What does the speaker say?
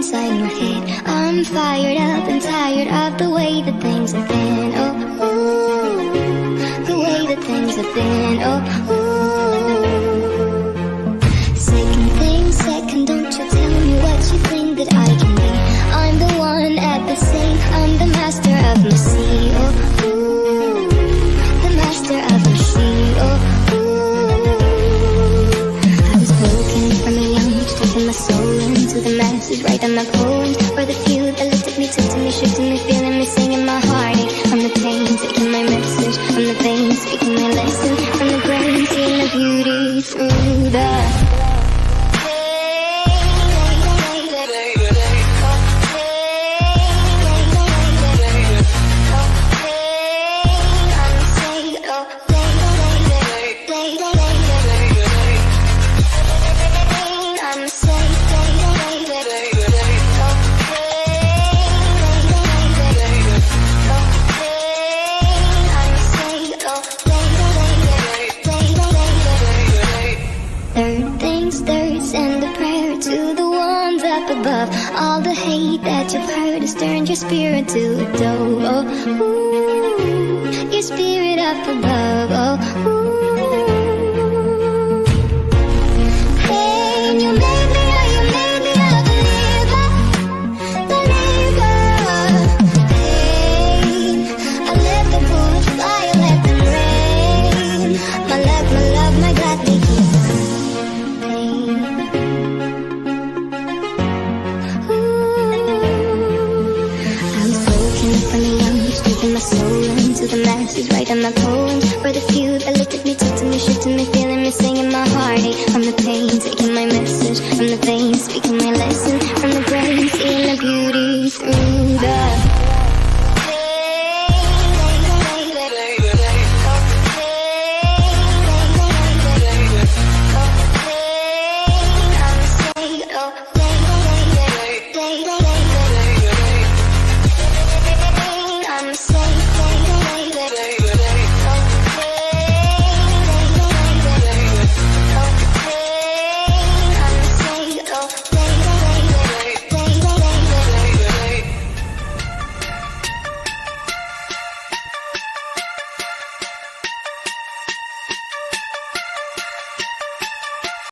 inside my head. I'm fired up and tired of the way that things have been. Oh, ooh, the way that things have been. Oh, ooh. Second thing, second, don't you tell me what you think that I can be. I'm the one at the same, I'm the master of my sea. Oh, ooh, the master of my sea. Oh, my soul into the masses, writing my poems for the few that looked at me, took to me, shook to me, feeling me, singing my heartache. From the pain, taking my message, from the vein, speaking my lesson, from the brain, seeing the beauty through the above. All the hate that you've heard has turned your spirit to a dove. Oh, ooh, your spirit up above. Oh, ooh. Pain, you made me a believer, believer. Pain, I let the bullets fly, I let them rain. My love, my God, they keep my soul into the masses, writing my poems for the few that looked at me, took to me, shook to me, feeling me, singing my heartache. From the pain, taking my message, from the veins, speaking my lesson, from the brain, seeing the beauty through